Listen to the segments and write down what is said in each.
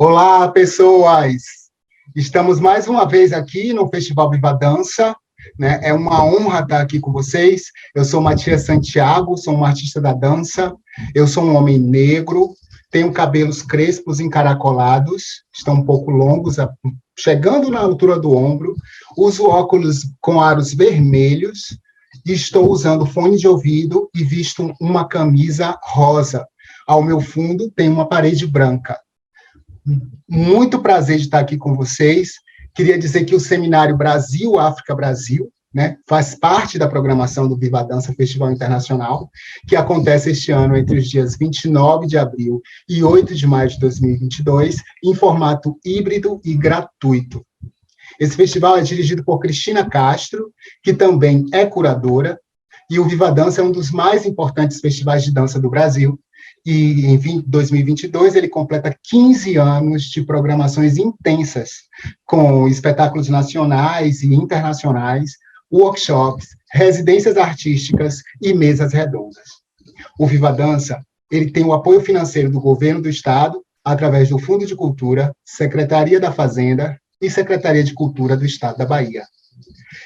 Olá, pessoas! Estamos mais uma vez aqui no Festival Viva Dança, né? É uma honra estar aqui com vocês. Eu sou Matias Santiago, sou um artista da dança. Eu sou um homem negro, tenho cabelos crespos encaracolados, estão um pouco longos, chegando na altura do ombro. Uso óculos com aros vermelhos e estou usando fone de ouvido e visto uma camisa rosa. Ao meu fundo tem uma parede branca. Muito prazer de estar aqui com vocês. Queria dizer que o Seminário Brasil, África, Brasil, né, faz parte da programação do Viva Dança Festival Internacional, que acontece este ano entre os dias 29 de abril e 8 de maio de 2022, em formato híbrido e gratuito. Esse festival é dirigido por Cristina Castro, que também é curadora, e o Viva Dança é um dos mais importantes festivais de dança do Brasil. E em 2022 ele completa 15 anos de programações intensas, com espetáculos nacionais e internacionais, workshops, residências artísticas e mesas redondas. O Viva Dança, ele tem o apoio financeiro do Governo do Estado, através do Fundo de Cultura, Secretaria da Fazenda e Secretaria de Cultura do Estado da Bahia.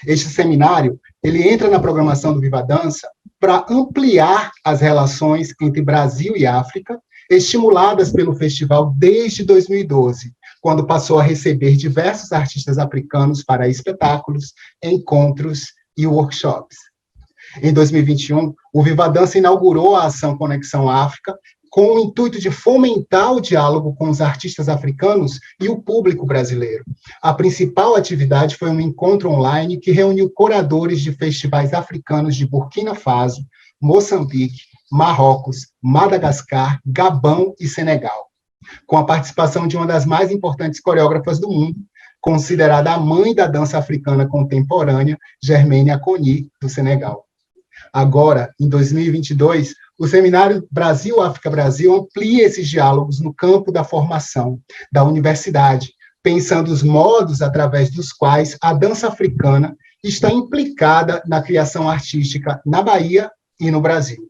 Este seminário, ele entra na programação do Viva Dança para ampliar as relações entre Brasil e África, estimuladas pelo festival desde 2012, quando passou a receber diversos artistas africanos para espetáculos, encontros e workshops. Em 2021, o Viva Dança inaugurou a ação Conexão África, com o intuito de fomentar o diálogo com os artistas africanos e o público brasileiro. A principal atividade foi um encontro online que reuniu curadores de festivais africanos de Burkina Faso, Moçambique, Marrocos, Madagascar, Gabão e Senegal, com a participação de uma das mais importantes coreógrafas do mundo, considerada a mãe da dança africana contemporânea, Germaine Acogny, do Senegal. Agora, em 2022, o Seminário Brasil-África-Brasil amplia esses diálogos no campo da formação, da universidade, pensando os modos através dos quais a dança africana está implicada na criação artística na Bahia e no Brasil.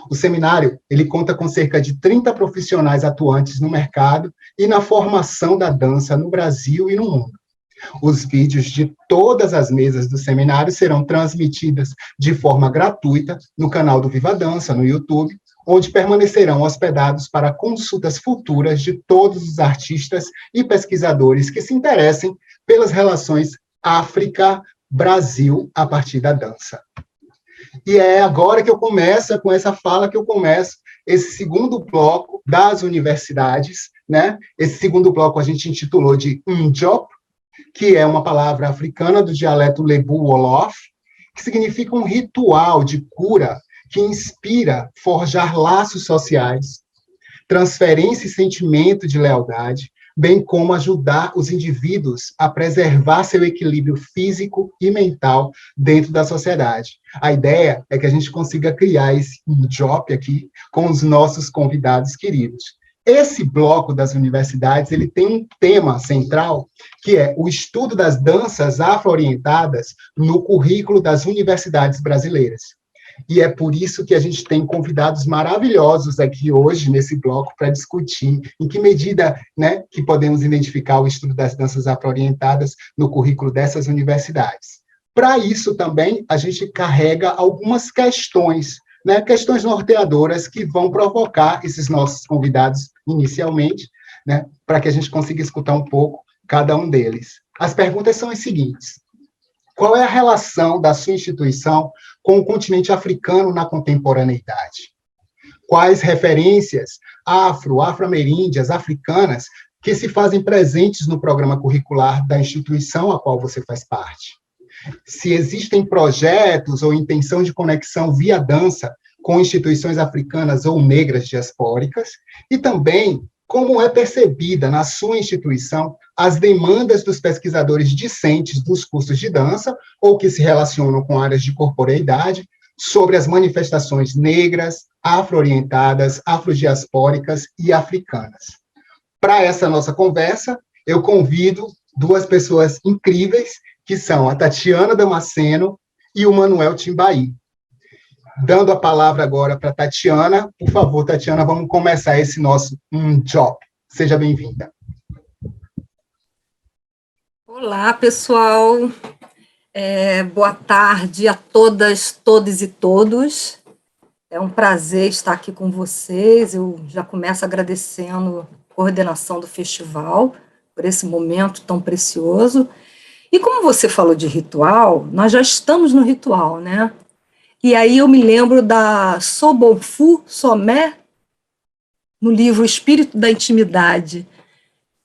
O seminário, ele conta com cerca de 30 profissionais atuantes no mercado e na formação da dança no Brasil e no mundo. Os vídeos de todas as mesas do seminário serão transmitidas de forma gratuita no canal do Viva Dança, no YouTube, onde permanecerão hospedados para consultas futuras de todos os artistas e pesquisadores que se interessem pelas relações África-Brasil a partir da dança. E é agora que eu começo, com essa fala que eu começo, esse segundo bloco das universidades, né? Esse segundo bloco a gente intitulou de Njop, que é uma palavra africana do dialeto Lebu-Wolof, que significa um ritual de cura que inspira forjar laços sociais, transferência e sentimento de lealdade, bem como ajudar os indivíduos a preservar seu equilíbrio físico e mental dentro da sociedade. A ideia é que a gente consiga criar esse job aqui com os nossos convidados queridos. Esse bloco das universidades, ele tem um tema central, que é o estudo das danças afro-orientadas no currículo das universidades brasileiras. E é por isso que a gente tem convidados maravilhosos aqui hoje, nesse bloco, para discutir em que medida, né, que podemos identificar o estudo das danças afro-orientadas no currículo dessas universidades. Para isso também, a gente carrega algumas questões, né, questões norteadoras que vão provocar esses nossos convidados inicialmente, né, para que a gente consiga escutar um pouco cada um deles. As perguntas são as seguintes: qual é a relação da sua instituição com o continente africano na contemporaneidade? Quais referências afro-ameríndias, africanas, que se fazem presentes no programa curricular da instituição a qual você faz parte? Se existem projetos ou intenção de conexão via dança com instituições africanas ou negras diaspóricas, e também como é percebida na sua instituição as demandas dos pesquisadores discentes dos cursos de dança ou que se relacionam com áreas de corporeidade sobre as manifestações negras, afro-orientadas, afrodiaspóricas e africanas. Para essa nossa conversa, eu convido duas pessoas incríveis, que são a Tatiana Damasceno e o Manuel Timbaí. Dando a palavra agora para a Tatiana. Por favor, Tatiana, vamos começar esse nosso job. Seja bem-vinda. Olá, pessoal. Boa tarde a todas, todos e todos. É um prazer estar aqui com vocês. Eu já começo agradecendo a coordenação do festival por esse momento tão precioso. E como você falou de ritual, nós já estamos no ritual, né? E aí eu me lembro da Sobonfu Somé, no livro Espírito da Intimidade,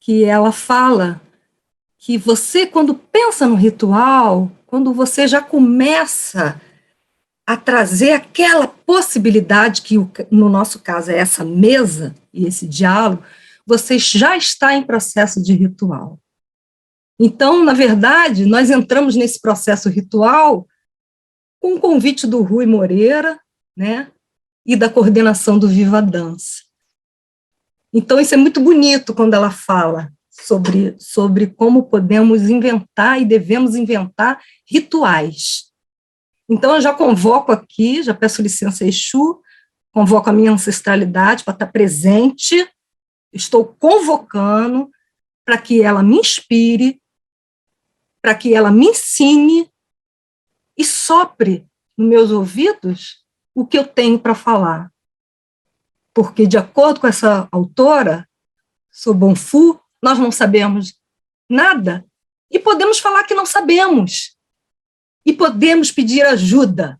que ela fala que você, quando pensa no ritual, quando você já começa a trazer aquela possibilidade, que no nosso caso é essa mesa e esse diálogo, você já está em processo de ritual. Então, na verdade, nós entramos nesse processo ritual com o convite do Rui Moreira, né, e da coordenação do Viva a Dança. Então, isso é muito bonito quando ela fala sobre como podemos inventar e devemos inventar rituais. Então, eu já convoco aqui, já peço licença a Exu, convoco a minha ancestralidade para estar presente, estou convocando para que ela me inspire, para que ela me ensine e sopre nos meus ouvidos o que eu tenho para falar. Porque, de acordo com essa autora, Sobonfu, nós não sabemos nada e podemos falar que não sabemos e podemos pedir ajuda.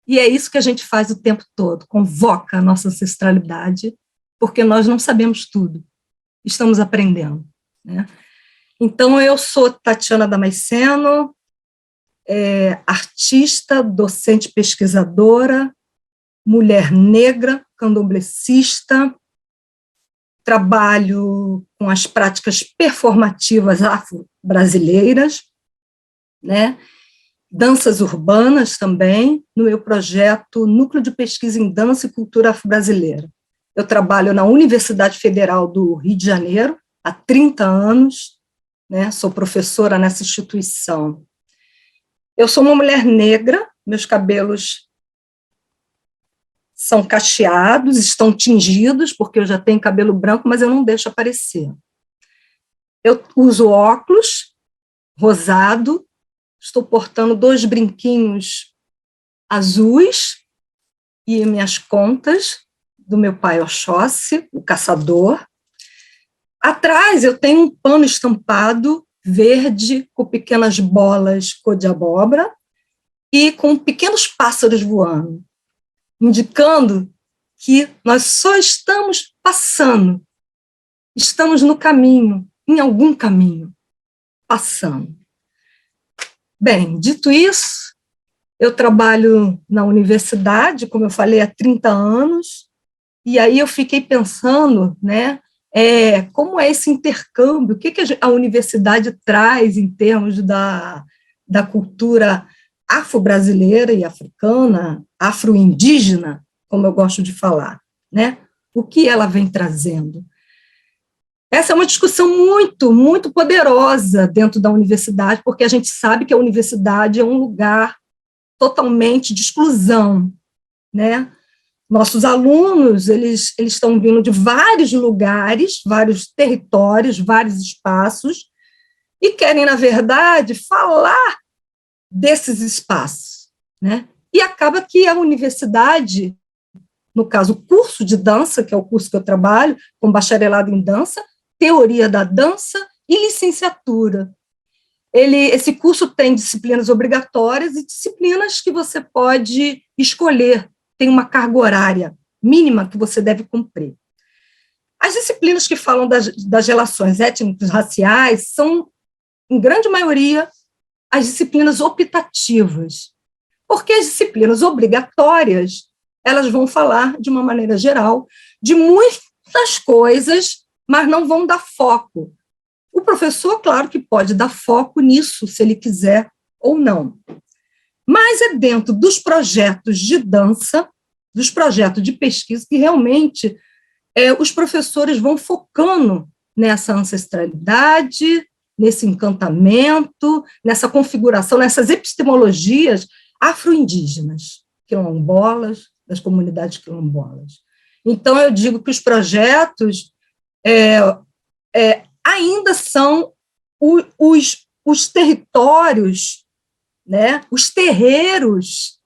E é isso que a gente faz o tempo todo, convoca a nossa ancestralidade, porque nós não sabemos tudo, estamos aprendendo, né? Então, eu sou Tatiana Damasceno, artista, docente pesquisadora, mulher negra, candomblessista, trabalho com as práticas performativas afro-brasileiras, né? Danças urbanas também, no meu projeto Núcleo de Pesquisa em Dança e Cultura Afro-Brasileira. Eu trabalho na Universidade Federal do Rio de Janeiro há 30 anos, né? Sou professora nessa instituição. Eu sou uma mulher negra, meus cabelos são cacheados, estão tingidos, porque eu já tenho cabelo branco, mas eu não deixo aparecer. Eu uso óculos rosado, estou portando 2 brinquinhos azuis e minhas contas do meu pai Oxóssi, o caçador. Atrás eu tenho um pano estampado verde com pequenas bolas cor de abóbora e com pequenos pássaros voando, indicando que nós só estamos passando, estamos no caminho, em algum caminho, passando. Bem, dito isso, eu trabalho na universidade, como eu falei, há 30 anos, e aí eu fiquei pensando, né, como é esse intercâmbio, o que a universidade traz em termos da cultura afro-brasileira e africana, afro-indígena, como eu gosto de falar, né? O que ela vem trazendo? Essa é uma discussão muito, muito poderosa dentro da universidade, porque a gente sabe que a universidade é um lugar totalmente de exclusão, né? Nossos alunos, eles estão vindo de vários lugares, vários territórios, vários espaços, e querem, na verdade, falar desses espaços, né? E acaba que a universidade, no caso, o curso de dança, que é o curso que eu trabalho, com bacharelado em dança, teoria da dança e licenciatura. Esse curso tem disciplinas obrigatórias e disciplinas que você pode escolher, tem uma carga horária mínima que você deve cumprir. As disciplinas que falam das relações étnicas raciais são, em grande maioria, as disciplinas optativas, porque as disciplinas obrigatórias, elas vão falar, de uma maneira geral, de muitas coisas, mas não vão dar foco. O professor, claro que pode dar foco nisso, se ele quiser ou não. Mas é dentro dos projetos de dança, dos projetos de pesquisa, que realmente os professores vão focando nessa ancestralidade, nesse encantamento, nessa configuração, nessas epistemologias afro-indígenas, quilombolas, das comunidades quilombolas. Então, eu digo que os projetos ainda são os territórios, né, os terreiros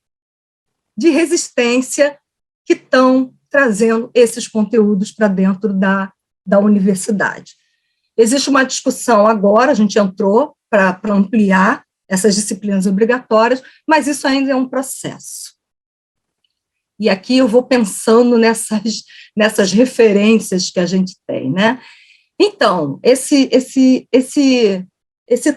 de resistência que estão trazendo esses conteúdos para dentro da universidade. Existe uma discussão agora, a gente entrou para ampliar essas disciplinas obrigatórias, mas isso ainda é um processo. E aqui eu vou pensando nessas referências que a gente tem, né? Então, esse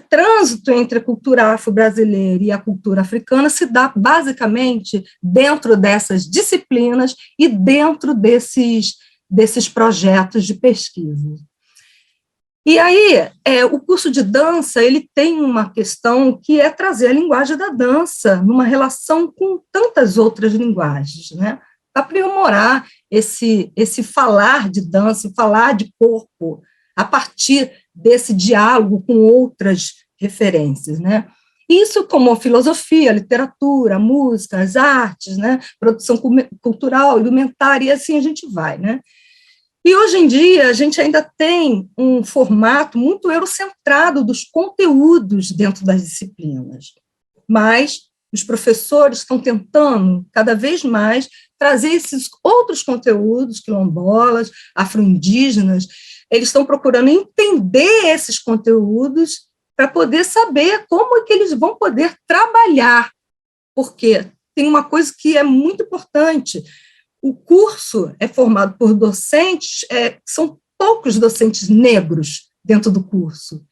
trânsito entre a cultura afro-brasileira e a cultura africana se dá basicamente dentro dessas disciplinas e dentro desses projetos de pesquisa. E aí, o curso de dança, ele tem uma questão que é trazer a linguagem da dança numa relação com tantas outras linguagens, né? Aprimorar esse falar de dança, falar de corpo, a partir desse diálogo com outras referências, né? Isso como filosofia, literatura, música, as artes, né? Produção cultural, alimentar, e assim a gente vai, né? E hoje em dia a gente ainda tem um formato muito eurocentrado dos conteúdos dentro das disciplinas, mas os professores estão tentando cada vez mais trazer esses outros conteúdos, quilombolas, afro-indígenas, eles estão procurando entender esses conteúdos para poder saber como é que eles vão poder trabalhar, porque tem uma coisa que é muito importante: o curso é formado por docentes, são poucos docentes negros dentro do curso,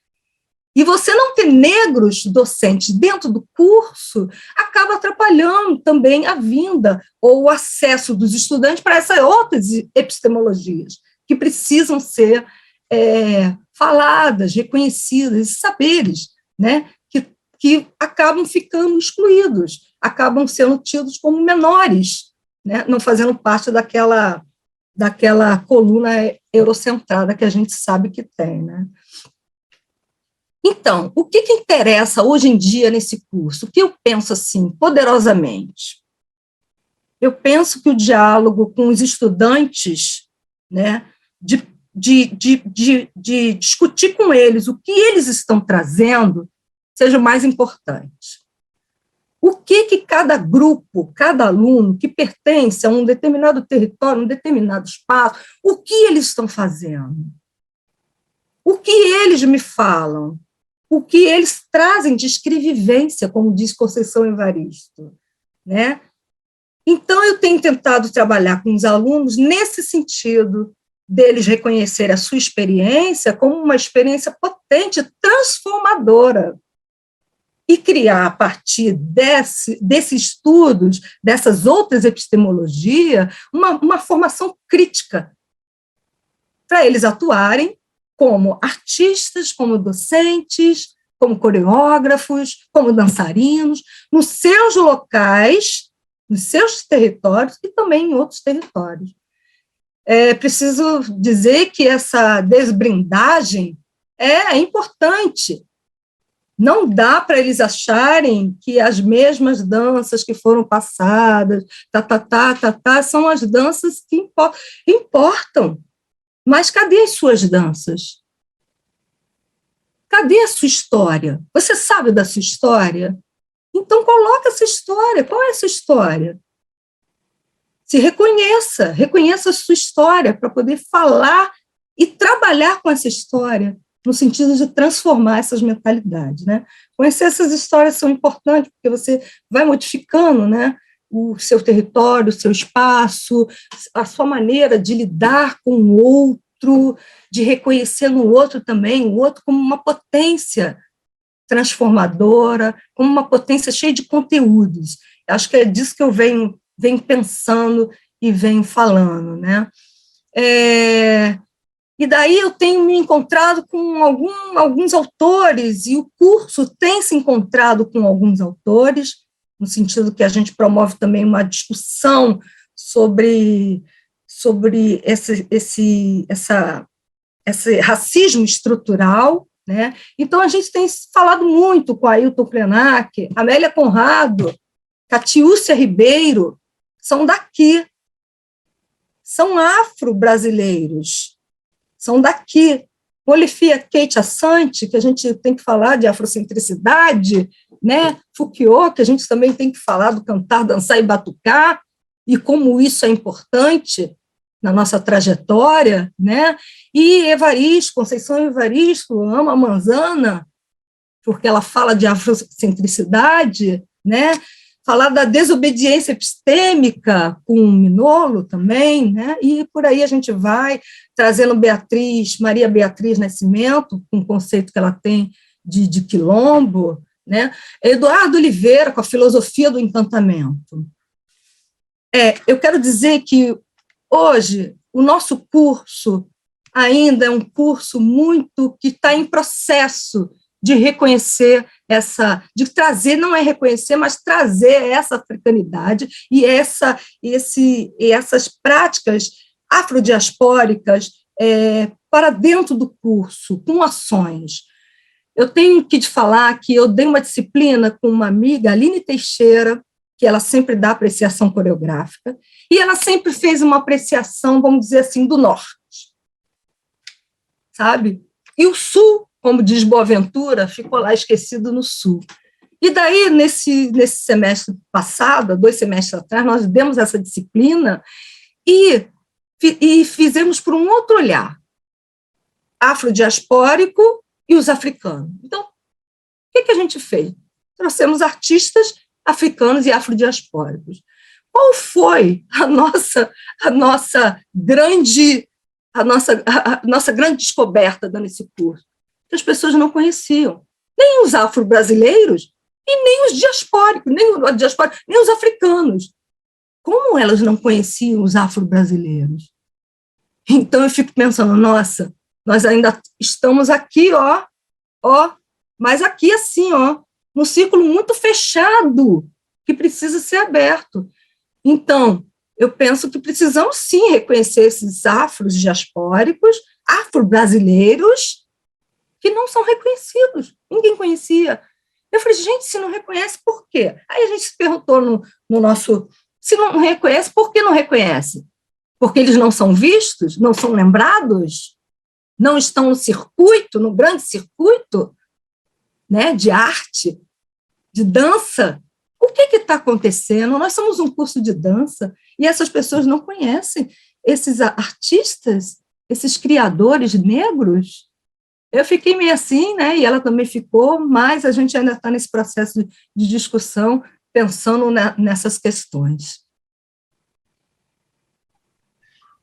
e você não ter negros docentes dentro do curso acaba atrapalhando também a vinda ou o acesso dos estudantes para essas outras epistemologias, que precisam ser faladas, reconhecidas, saberes, né, que acabam ficando excluídos, acabam sendo tidos como menores, né, não fazendo parte daquela coluna eurocentrada que a gente sabe que tem, né. Então, o que interessa hoje em dia nesse curso? O que eu penso assim, poderosamente? Eu penso que o diálogo com os estudantes, né, de discutir com eles o que eles estão trazendo, seja o mais importante. O que cada grupo, cada aluno que pertence a um determinado território, um determinado espaço, o que eles estão fazendo? O que eles me falam? O que eles trazem de escrevivência, como diz Conceição Evaristo, né? Então, eu tenho tentado trabalhar com os alunos nesse sentido, deles reconhecer a sua experiência como uma experiência potente, transformadora, e criar, a partir desses estudos, dessas outras epistemologias, uma formação crítica, para eles atuarem como artistas, como docentes, como coreógrafos, como dançarinos, nos seus locais, nos seus territórios e também em outros territórios. É preciso dizer que essa desbrindagem é importante. Não dá para eles acharem que as mesmas danças que foram passadas, são as danças que importam. Mas cadê as suas danças? Cadê a sua história? Você sabe da sua história? Então, coloca essa história. Qual é essa história? Se reconheça a sua história para poder falar e trabalhar com essa história, no sentido de transformar essas mentalidades, né? Conhecer essas histórias são importantes, porque você vai modificando, né, o seu território, o seu espaço, a sua maneira de lidar com o outro, de reconhecer no outro também, o outro como uma potência transformadora, como uma potência cheia de conteúdos. Acho que é disso que eu venho pensando e venho falando, né? E daí eu tenho me encontrado com alguns autores, e o curso tem se encontrado com alguns autores, no sentido que a gente promove também uma discussão sobre esse racismo estrutural, né? Então, a gente tem falado muito com Ailton Krenak, Amélia Conrado, Catiúcia Ribeiro, são daqui, são afro-brasileiros, são daqui, Olivia Kate Assante, que a gente tem que falar de afrocentricidade, né? Foucault, que a gente também tem que falar do cantar, dançar e batucar, e como isso é importante na nossa trajetória, né? E Evaristo, Conceição Evaristo, ama a Manzana, porque ela fala de afrocentricidade, né? Falar da desobediência epistêmica com Minolo também, né? E por aí a gente vai trazendo Maria Beatriz Nascimento, com o conceito que ela tem de quilombo, né? Eduardo Oliveira, com a filosofia do encantamento. Eu quero dizer que hoje o nosso curso ainda é um curso muito que está em processo de reconhecer de trazer, não é reconhecer, mas trazer essa africanidade e essas práticas afrodiaspóricas para dentro do curso, com ações. Eu tenho que te falar que eu dei uma disciplina com uma amiga, Aline Teixeira, que ela sempre dá apreciação coreográfica, e ela sempre fez uma apreciação, vamos dizer assim, do norte, sabe? E o sul, como diz Boaventura, ficou lá esquecido no sul. E daí, nesse semestre passado, 2 semestres atrás, nós demos essa disciplina e fizemos por um outro olhar, afrodiaspórico e os africanos. Então, o que a gente fez? Trouxemos artistas africanos e afrodiaspóricos. Qual foi a nossa grande descoberta dando esse curso? Que as pessoas não conheciam, nem os afro-brasileiros e nem os diaspóricos, nem os africanos. Como elas não conheciam os afro-brasileiros? Então, eu fico pensando, nossa, nós ainda estamos aqui, mas aqui assim, num círculo muito fechado, que precisa ser aberto. Então, eu penso que precisamos, sim, reconhecer esses afro-diaspóricos, afro-brasileiros, que não são reconhecidos, ninguém conhecia. Eu falei, gente, se não reconhece, por quê? Aí a gente se perguntou no nosso, se não reconhece, por que não reconhece? Porque eles não são vistos, não são lembrados, não estão no circuito, no grande circuito, né, de arte, de dança. O que está acontecendo? Nós somos um curso de dança e essas pessoas não conhecem esses artistas, esses criadores negros. Eu fiquei meio assim, né? E ela também ficou, mas a gente ainda está nesse processo de discussão, pensando nessas questões.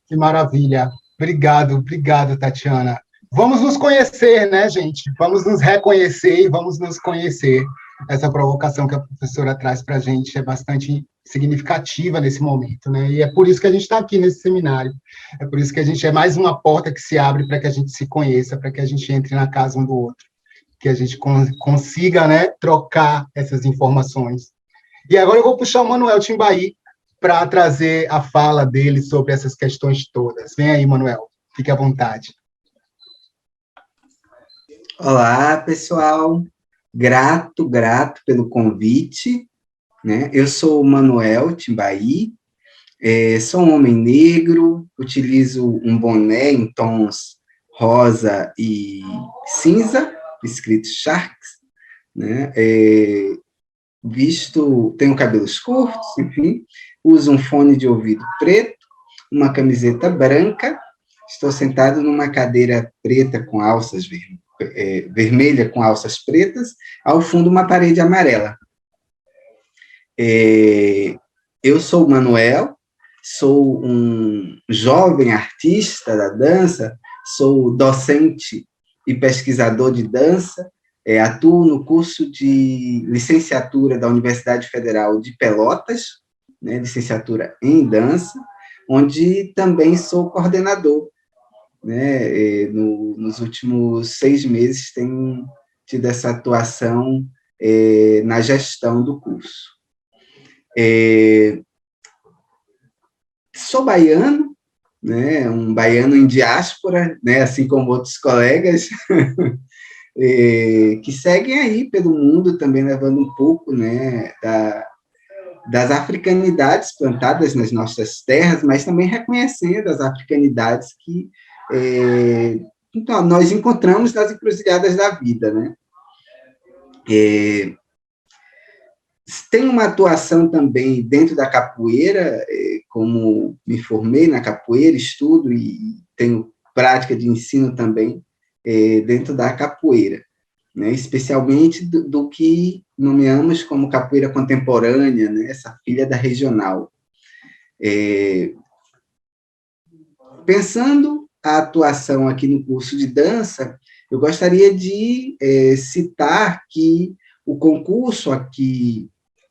Que maravilha. Obrigado, Tatiana. Vamos nos conhecer, né, gente? Vamos nos reconhecer e vamos nos conhecer. Essa provocação que a professora traz para a gente é bastante significativa nesse momento, né? E é por isso que a gente está aqui nesse seminário. É por isso que a gente é mais uma porta que se abre para que a gente se conheça, para que a gente entre na casa um do outro, que a gente consiga, né, trocar essas informações. E agora eu vou puxar o Manuel Timbaí para trazer a fala dele sobre essas questões todas. Vem aí, Manuel. Fique à vontade. Olá, pessoal. Grato pelo convite, né? Eu sou o Manuel Timbaí, sou um homem negro, utilizo um boné em tons rosa e cinza, escrito Sharks, né? Tenho cabelos curtos, enfim, uso um fone de ouvido preto, uma camiseta branca, estou sentado numa cadeira preta com alças vermelha com alças pretas, ao fundo uma parede amarela. Eu sou o Manuel, sou um jovem artista da dança, sou docente e pesquisador de dança, atuo no curso de licenciatura da Universidade Federal de Pelotas, né, licenciatura em dança, onde também sou coordenador. Né, nos últimos 6 meses tenho tido essa atuação na gestão do curso. Sou baiano, né, um baiano em diáspora, né, assim como outros colegas, que seguem aí pelo mundo também levando um pouco, né, das africanidades plantadas nas nossas terras, mas também reconhecendo as africanidades que então, nós encontramos nas encruzilhadas da vida, né? Tem uma atuação também dentro da capoeira, como me formei na capoeira, estudo e tenho prática de ensino também dentro da capoeira, né? Especialmente do que nomeamos como capoeira contemporânea, né? Essa filha da regional. Pensando a atuação aqui no curso de dança, eu gostaria de citar que o concurso aqui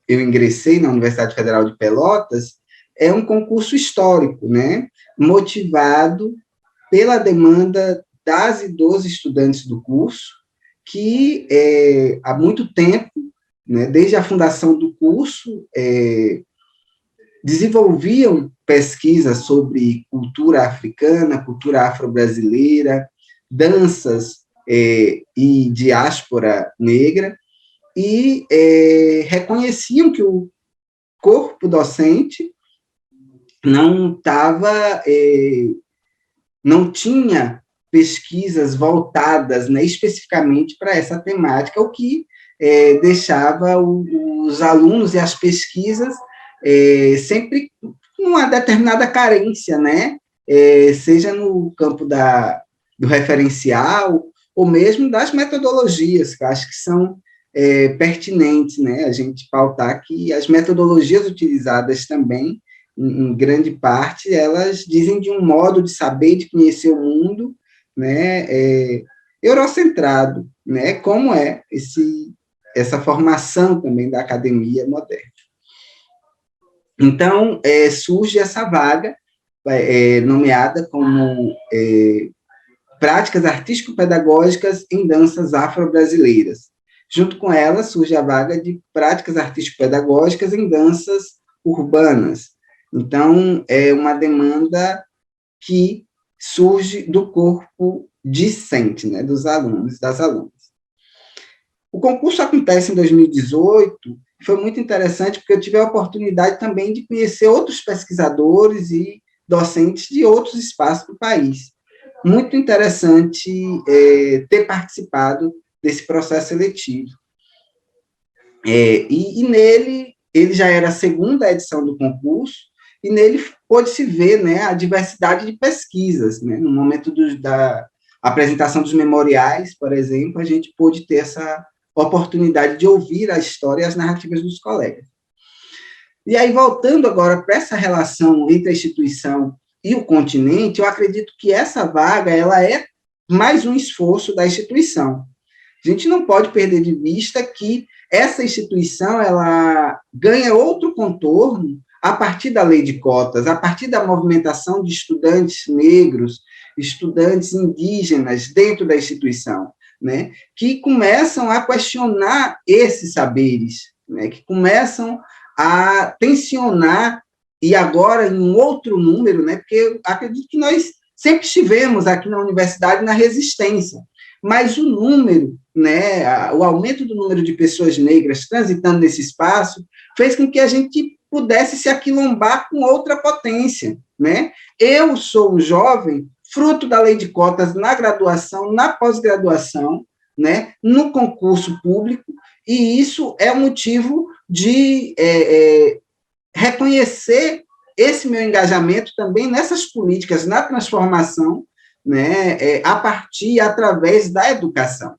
eu ingressei na Universidade Federal de Pelotas é um concurso histórico, né? Motivado pela demanda das e dos estudantes do curso, que há muito tempo, né, desde a fundação do curso, desenvolviam pesquisas sobre cultura africana, cultura afro-brasileira, danças e diáspora negra, e reconheciam que o corpo docente não tinha pesquisas voltadas, né, especificamente para essa temática, o que deixava os alunos e as pesquisas sempre com uma determinada carência, né, seja no campo do referencial ou mesmo das metodologias, que eu acho que são pertinentes, né, a gente pautar que as metodologias utilizadas também, em grande parte, elas dizem de um modo de saber, de conhecer o mundo, né, eurocentrado, né, como é essa formação também da academia moderna. Então, surge essa vaga, nomeada como práticas artístico-pedagógicas em danças afro-brasileiras. Junto com ela, surge a vaga de práticas artístico-pedagógicas em danças urbanas. Então, é uma demanda que surge do corpo discente, né, dos alunos e das alunas. O concurso acontece em 2018, foi muito interessante, porque eu tive a oportunidade também de conhecer outros pesquisadores e docentes de outros espaços do país. Muito interessante ter participado desse processo seletivo. E nele, ele já era a segunda edição do concurso, e nele pôde-se ver, né, a diversidade de pesquisas, né? No momento da apresentação dos memoriais, por exemplo, a gente pôde ter essa oportunidade de ouvir a história e as narrativas dos colegas. E aí, voltando agora para essa relação entre a instituição e o continente, eu acredito que essa vaga ela é mais um esforço da instituição. A gente não pode perder de vista que essa instituição ela ganha outro contorno a partir da lei de cotas, a partir da movimentação de estudantes negros, estudantes indígenas dentro da instituição, né, que começam a questionar esses saberes, né, que começam a tensionar, e agora em um outro número, né, porque eu acredito que nós sempre estivemos aqui na universidade na resistência, mas o número, né, o aumento do número de pessoas negras transitando nesse espaço fez com que a gente pudesse se aquilombar com outra potência, né? Eu sou um jovem fruto da lei de cotas na graduação, na pós-graduação, né, no concurso público, e isso é um motivo de reconhecer esse meu engajamento também nessas políticas, na transformação, né, a partir e através da educação.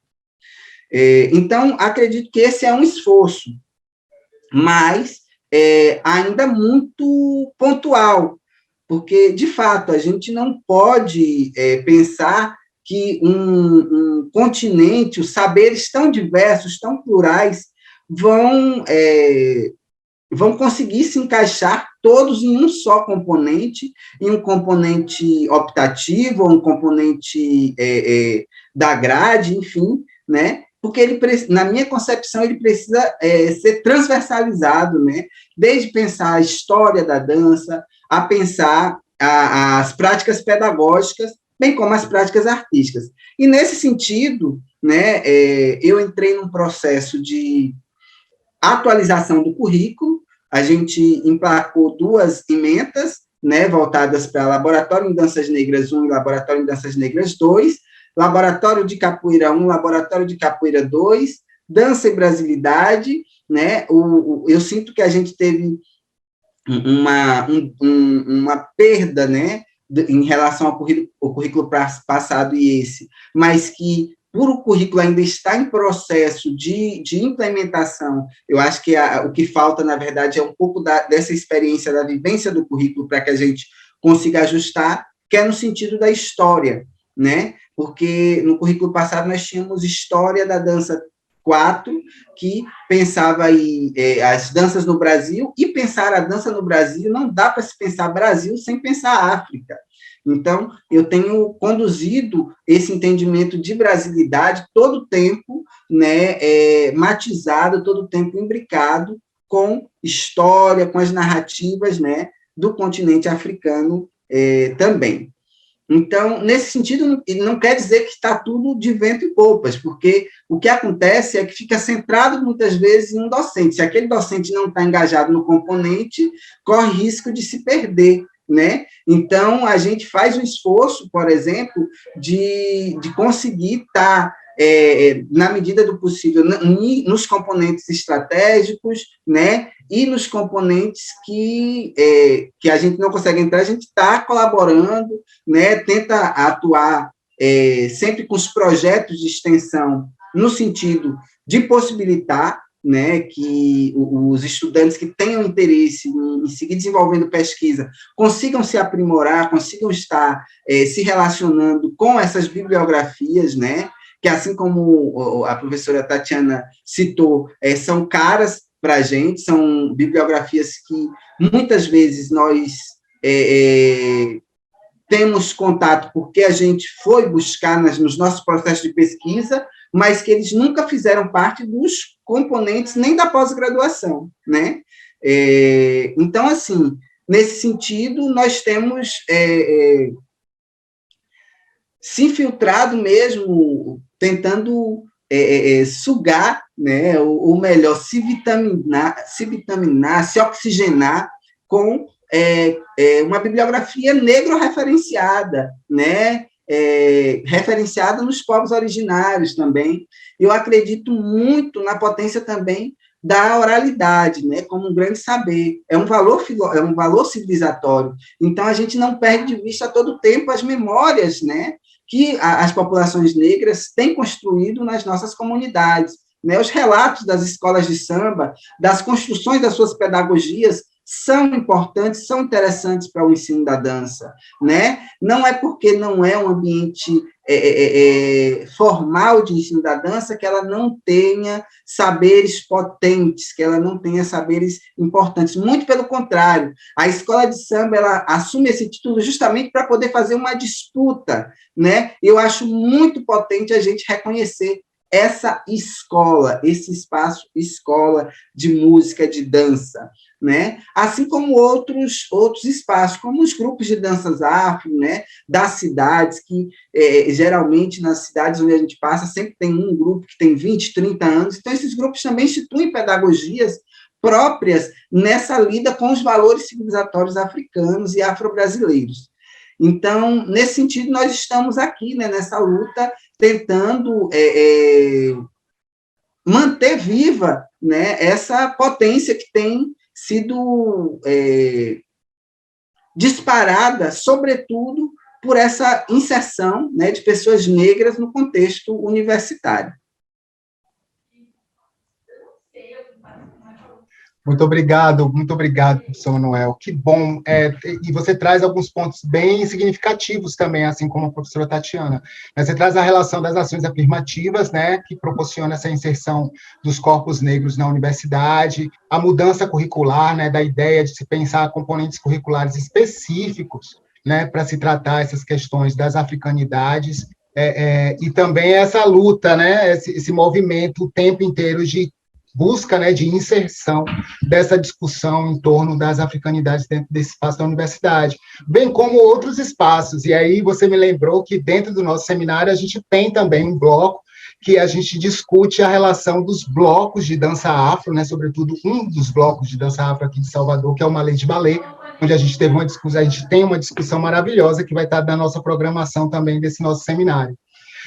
Então, acredito que esse é um esforço, mas ainda muito pontual, porque, de fato, a gente não pode pensar que um continente, os saberes tão diversos, tão plurais, vão conseguir se encaixar todos em um só componente, em um componente optativo, ou um componente da grade, enfim, né? Porque ele, na minha concepção, ele precisa ser transversalizado, né? Desde pensar a história da dança, a pensar as práticas pedagógicas, bem como as práticas artísticas. E, nesse sentido, né, eu entrei num processo de atualização do currículo, a gente emplacou 2 emendas, né, voltadas para Laboratório em Danças Negras 1 e Laboratório em Danças Negras 2, Laboratório de Capoeira 1, Laboratório de Capoeira 2, Dança e Brasilidade, né? Eu sinto que a gente teve uma perda, né, em relação ao currículo passado e esse, mas que, por o currículo ainda estar em processo de implementação, eu acho que o que falta, na verdade, é um pouco dessa experiência, da vivência do currículo, para que a gente consiga ajustar, que é no sentido da história, né? Porque no currículo passado nós tínhamos História da Dança 4, que pensava aí as danças no Brasil, e pensar a dança no Brasil, não dá para se pensar Brasil sem pensar África. Então, eu tenho conduzido esse entendimento de brasilidade todo o tempo, né, matizado, todo o tempo imbricado com história, com as narrativas, né, do continente africano também. Então, nesse sentido, não quer dizer que está tudo de vento e polpas, porque o que acontece é que fica centrado, muitas vezes, em um docente. Se aquele docente não está engajado no componente, corre risco de se perder, né? Então, a gente faz um esforço, por exemplo, de conseguir estar, na medida do possível, nos componentes estratégicos, né? E nos componentes que a gente não consegue entrar, a gente está colaborando, né? Tenta atuar sempre com os projetos de extensão, no sentido de possibilitar, né, que os estudantes que tenham interesse em seguir desenvolvendo pesquisa consigam se aprimorar, consigam estar se relacionando com essas bibliografias, né, que, assim como a professora Tatiana citou, são caras para a gente, são bibliografias que muitas vezes nós temos contato porque a gente foi buscar nos nossos processos de pesquisa, mas que eles nunca fizeram parte dos componentes nem da pós-graduação, né? Então, assim, nesse sentido, nós temos se infiltrado mesmo, tentando sugar, né, ou melhor, se vitaminar, se oxigenar com uma bibliografia negro-referenciada, né, referenciada nos povos originários também. Eu acredito muito na potência também da oralidade, né, como um grande saber. É um valor civilizatório. Então, a gente não perde de vista a todo tempo as memórias, né, que as populações negras têm construído nas nossas comunidades, né? Os relatos das escolas de samba, das construções das suas pedagogias, são importantes, são interessantes para o ensino da dança, né? Não é porque não é um ambiente formal de ensino da dança que ela não tenha saberes potentes, que ela não tenha saberes importantes. Muito pelo contrário, a escola de samba ela assume esse título justamente para poder fazer uma disputa, né? Eu acho muito potente a gente reconhecer essa escola, esse espaço escola de música, de dança, né? Assim como outros espaços, como os grupos de danças afro, né? Das cidades, que geralmente nas cidades onde a gente passa, sempre tem um grupo que tem 20, 30 anos, então esses grupos também instituem pedagogias próprias nessa lida com os valores civilizatórios africanos e afro-brasileiros. Então, nesse sentido, nós estamos aqui, né, nessa luta, tentando manter viva, né, essa potência que tem sido disparada, sobretudo, por essa inserção, né, de pessoas negras no contexto universitário. Muito obrigado, professor Manuel. Que bom. E você traz alguns pontos bem significativos também, assim como a professora Tatiana. Você traz a relação das ações afirmativas, né, que proporciona essa inserção dos corpos negros na universidade, a mudança curricular, né, da ideia de se pensar componentes curriculares específicos, né, para se tratar essas questões das africanidades, e também essa luta, né, esse movimento o tempo inteiro de busca, né, de inserção dessa discussão em torno das africanidades dentro desse espaço da universidade, bem como outros espaços. E aí você me lembrou que dentro do nosso seminário a gente tem também um bloco que a gente discute a relação dos blocos de dança afro, né, sobretudo um dos blocos de dança afro aqui de Salvador, que é o Malê de Ballet, onde a gente tem uma discussão maravilhosa que vai estar na nossa programação também desse nosso seminário.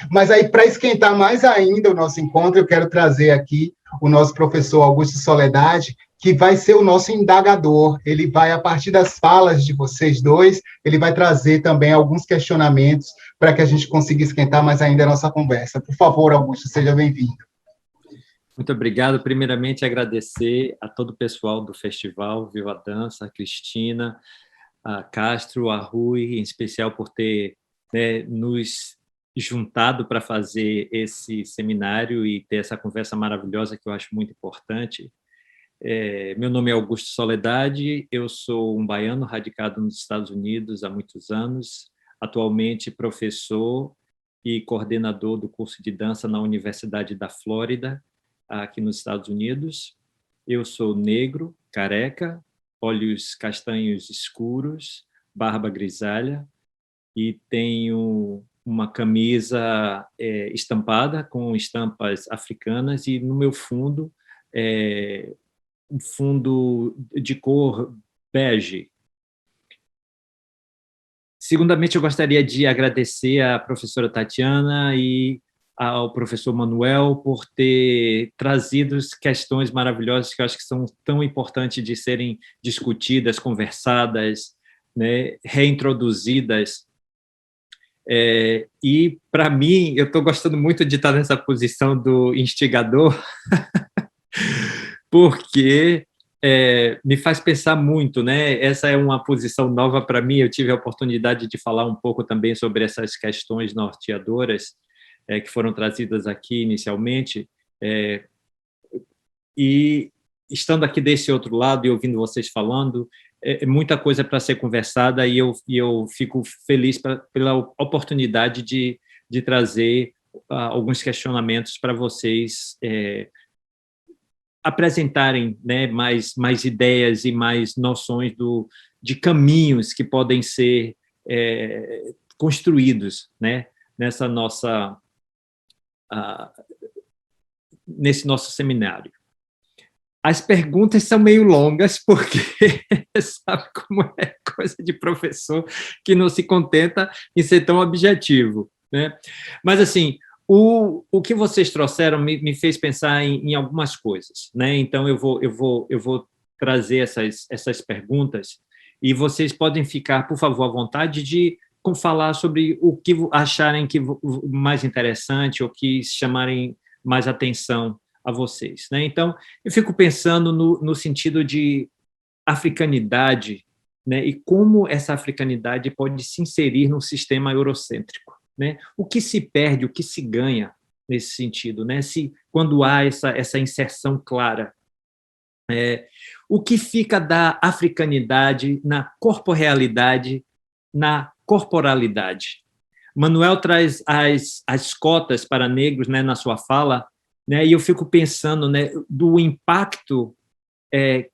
Mas aí, para esquentar mais ainda o nosso encontro, eu quero trazer aqui o nosso professor Augusto Soledade, que vai ser o nosso indagador. Ele vai, a partir das falas de vocês dois, ele vai trazer também alguns questionamentos para que a gente consiga esquentar mais ainda a nossa conversa. Por favor, Augusto, seja bem-vindo. Muito obrigado. Primeiramente, agradecer a todo o pessoal do festival Viva a Dança, a Cristina, a Castro, a Rui, em especial por ter, né, nos juntado para fazer esse seminário e ter essa conversa maravilhosa que eu acho muito importante. Meu nome é Augusto Soledade, eu sou um baiano radicado nos Estados Unidos há muitos anos, atualmente professor e coordenador do curso de dança na Universidade da Flórida, aqui nos Estados Unidos. Eu sou negro, careca, olhos castanhos escuros, barba grisalha, e tenho uma camisa estampada com estampas africanas, e no meu fundo, um fundo de cor bege. Segundamente, eu gostaria de agradecer à professora Tatiana e ao professor Manuel por ter trazido questões maravilhosas que eu acho que são tão importantes de serem discutidas, conversadas, né, reintroduzidas. E, para mim, eu estou gostando muito de estar nessa posição do instigador, porque me faz pensar muito, né? Essa é uma posição nova para mim. Eu tive a oportunidade de falar um pouco também sobre essas questões norteadoras que foram trazidas aqui inicialmente, e estando aqui desse outro lado e ouvindo vocês falando, muita coisa para ser conversada, e eu fico feliz pela oportunidade de trazer alguns questionamentos para vocês apresentarem, né, mais ideias e mais noções de caminhos que podem ser construídos, né, nesse nosso seminário. As perguntas são meio longas, porque sabe como é coisa de professor que não se contenta em ser tão objetivo, né? Mas, assim, o que vocês trouxeram me fez pensar em algumas coisas, né? Então, eu vou trazer essas perguntas, e vocês podem ficar, por favor, à vontade de falar sobre o que acharem que mais interessante ou que chamarem mais atenção a vocês, né? Então, eu fico pensando no sentido de africanidade, né? E como essa africanidade pode se inserir no sistema eurocêntrico, né? O que se perde, o que se ganha nesse sentido, né? Quando há essa inserção clara, o que fica da africanidade na corporealidade, na corporalidade? Manuel traz as cotas para negros, né, na sua fala, né, e eu fico pensando, né, do impacto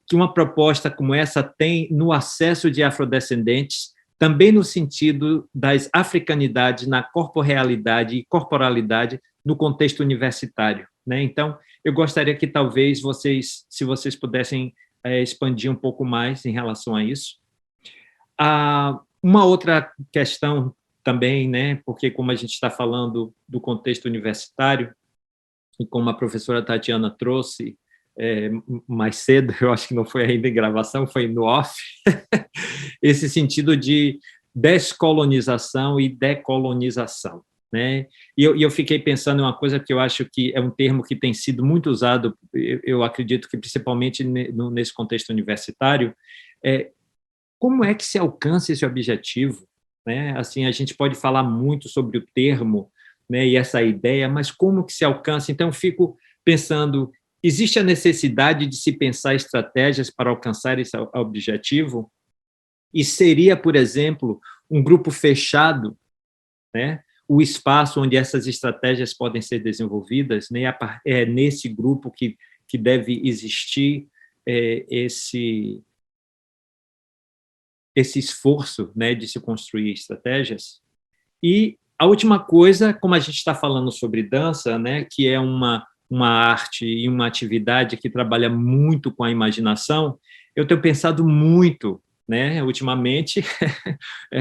que uma proposta como essa tem no acesso de afrodescendentes, também no sentido das africanidades na corporealidade e corporalidade no contexto universitário, né? Então, eu gostaria que talvez se vocês pudessem expandir um pouco mais em relação a isso. Uma outra questão também, né, porque como a gente está falando do contexto universitário, e como a professora Tatiana trouxe mais cedo, eu acho que não foi ainda em gravação, foi no off, esse sentido de descolonização e decolonização, né? E eu fiquei pensando em uma coisa que eu acho que é um termo que tem sido muito usado, eu acredito que principalmente nesse contexto universitário, como é que se alcança esse objetivo, né? Assim, a gente pode falar muito sobre o termo, né, e essa ideia, mas como que se alcança? Então, eu fico pensando, existe a necessidade de se pensar estratégias para alcançar esse objetivo? E seria, por exemplo, um grupo fechado, né, o espaço onde essas estratégias podem ser desenvolvidas, né, é nesse grupo que deve existir esse esforço, né, de se construir estratégias. E a última coisa, como a gente está falando sobre dança, né, que é uma arte e uma atividade que trabalha muito com a imaginação, eu tenho pensado muito, né, ultimamente,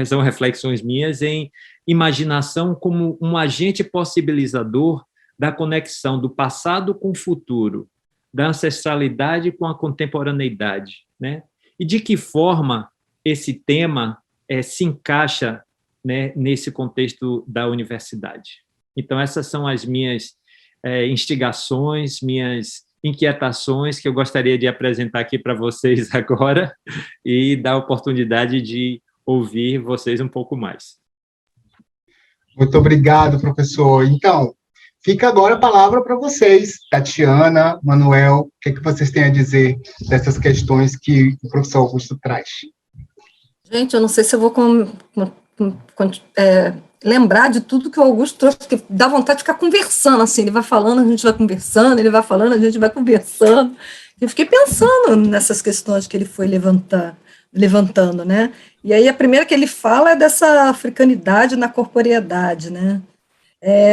são reflexões minhas, em imaginação como um agente possibilitador da conexão do passado com o futuro, da ancestralidade com a contemporaneidade, né? E de que forma esse tema se encaixa, né, nesse contexto da universidade. Então, essas são as minhas instigações, minhas inquietações que eu gostaria de apresentar aqui para vocês agora e dar a oportunidade de ouvir vocês um pouco mais. Muito obrigado, professor. Então, fica agora a palavra para vocês, Tatiana, Manuel, o que vocês têm a dizer dessas questões que o professor Augusto traz? Gente, eu não sei se eu vou lembrar de tudo que o Augusto trouxe, porque dá vontade de ficar conversando, assim, ele vai falando, a gente vai conversando, ele vai falando, a gente vai conversando. Eu fiquei pensando nessas questões que ele foi levantando, né? E aí a primeira que ele fala é dessa africanidade na corporeidade, né?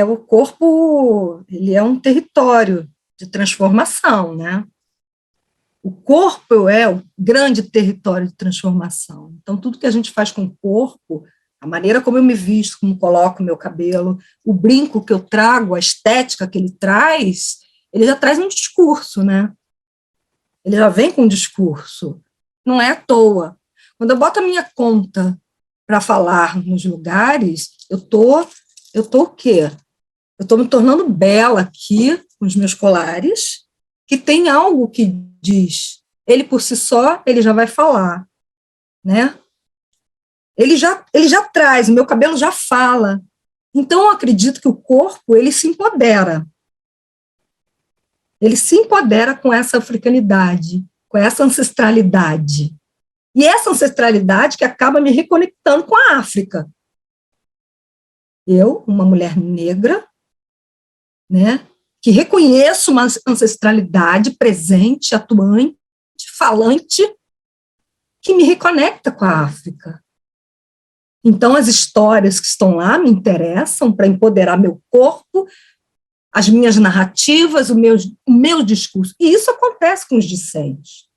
O corpo, ele é um território de transformação, né? O corpo é o grande território de transformação. Então, tudo que a gente faz com o corpo, a maneira como eu me visto, como coloco o meu cabelo, o brinco que eu trago, a estética que ele já traz um discurso, né? Ele já vem com um discurso. Não é à toa. Quando eu boto a minha conta para falar nos lugares, eu tô o quê? Eu estou me tornando bela aqui com os meus colares, que tem algo que diz. Ele por si só, ele já vai falar, né? Ele já traz, o meu cabelo já fala. Então, eu acredito que o corpo, ele se empodera. Ele se empodera com essa africanidade, com essa ancestralidade. E essa ancestralidade que acaba me reconectando com a África. Eu, uma mulher negra, né, que reconheço uma ancestralidade presente, atuante, falante, que me reconecta com a África. Então, as histórias que estão lá me interessam para empoderar meu corpo, as minhas narrativas, o meu discurso. E isso acontece com os discentes.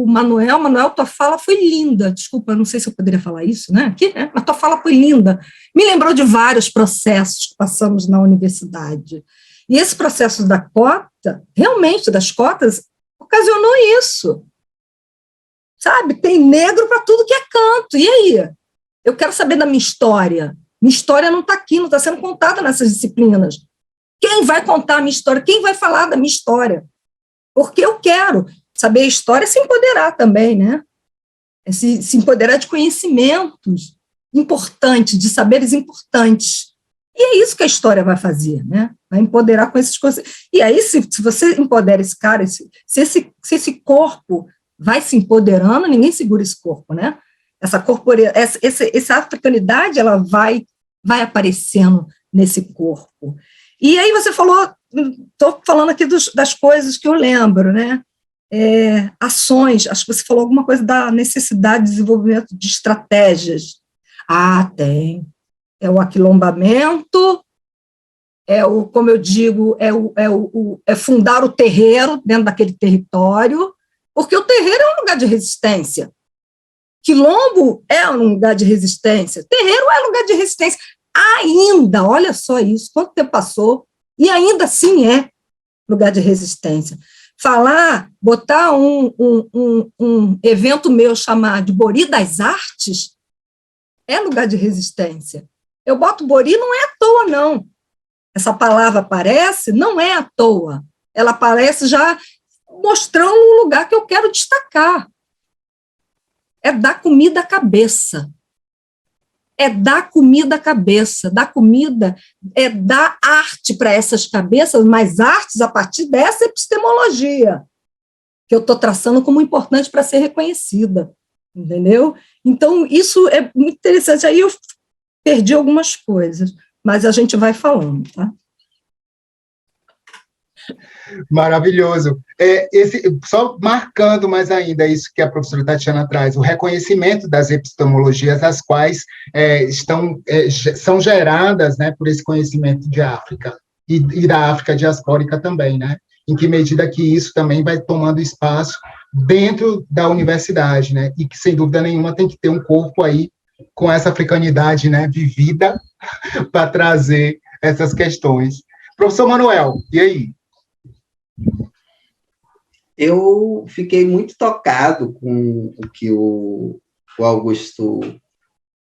Manuel, tua fala foi linda. Desculpa, não sei se eu poderia falar isso, né? Aqui, né? Mas tua fala foi linda. Me lembrou de vários processos que passamos na universidade. E esse processo da cota, realmente, das cotas, ocasionou isso. Sabe? Tem negro para tudo que é canto. E aí? Eu quero saber da minha história. Minha história não está aqui, não está sendo contada nessas disciplinas. Quem vai contar a minha história? Quem vai falar da minha história? Porque eu quero saber a história e se empoderar também, né? Se empoderar de conhecimentos importantes, de saberes importantes. E é isso que a história vai fazer, né? Vai empoderar com esses coisas. E aí, se você empodera esse cara, se esse corpo vai se empoderando, ninguém segura esse corpo, né? Essa africanidade, ela vai aparecendo nesse corpo. E aí você falou, estou falando aqui das coisas que eu lembro, né? Ações, acho que você falou alguma coisa da necessidade de desenvolvimento de estratégias. Tem. É o aquilombamento, como eu digo, é fundar o terreiro dentro daquele território, porque o terreiro é um lugar de resistência. Quilombo é um lugar de resistência. Terreiro é um lugar de resistência. Ainda, olha só isso, quanto tempo passou, e ainda assim é lugar de resistência. Botar um evento meu chamar de Bori das Artes é lugar de resistência. Eu boto Bori, não é à toa, não. Essa palavra aparece, não é à toa. Ela aparece já mostrando um lugar que eu quero destacar. É dar comida à cabeça. É dar comida à cabeça. Dar comida é dar arte para essas cabeças, mas artes a partir dessa epistemologia que eu estou traçando como importante para ser reconhecida. Entendeu? Então, isso é muito interessante. Aí eu perdi algumas coisas, mas a gente vai falando, tá? Maravilhoso. Só marcando mais ainda isso que a professora Tatiana traz, o reconhecimento das epistemologias, as quais são geradas, né, por esse conhecimento de África, e da África diaspórica também, né? Em que medida que isso também vai tomando espaço dentro da universidade, né? E que, sem dúvida nenhuma, tem que ter um corpo aí com essa africanidade, né, vivida, para trazer essas questões. Professor Manuel, e aí? Eu fiquei muito tocado com o que o Augusto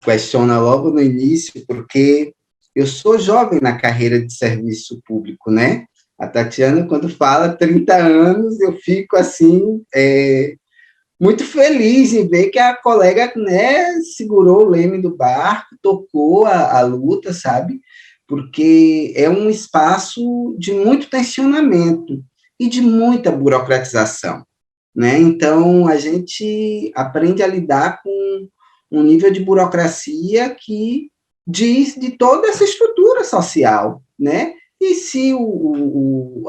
questiona logo no início, porque eu sou jovem na carreira de serviço público, né? A Tatiana, quando fala 30 anos, eu fico, assim, muito feliz em ver que a colega, né, segurou o leme do barco, tocou a luta, sabe? Porque é um espaço de muito tensionamento e de muita burocratização, né? Então, a gente aprende a lidar com um nível de burocracia que diz de toda essa estrutura social, né? E se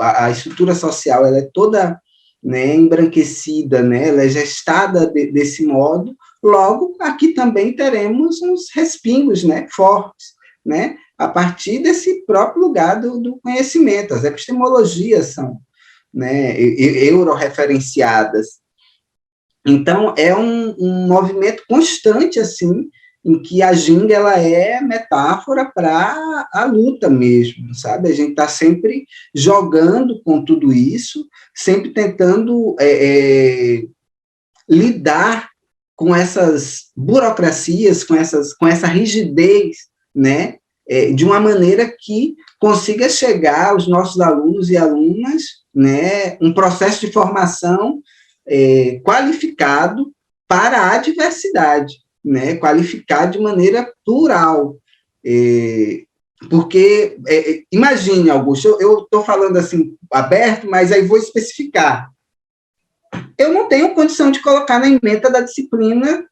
a estrutura social ela é toda, né, embranquecida, né, ela é gestada desse modo, logo aqui também teremos uns respingos, né, fortes, né, a partir desse próprio lugar do conhecimento. As epistemologias são, né, euroreferenciadas. Então, é um movimento constante, assim, em que a ginga ela é metáfora para a luta mesmo, sabe? A gente está sempre jogando com tudo isso, sempre tentando lidar com essas burocracias, com essa rigidez, né? De uma maneira que consiga chegar aos nossos alunos e alunas, né? Um processo de formação qualificado para a diversidade, né, qualificar de maneira plural, porque, imagine, Augusto, eu estou falando assim, aberto, mas aí vou especificar. Eu não tenho condição de colocar na ementa da disciplina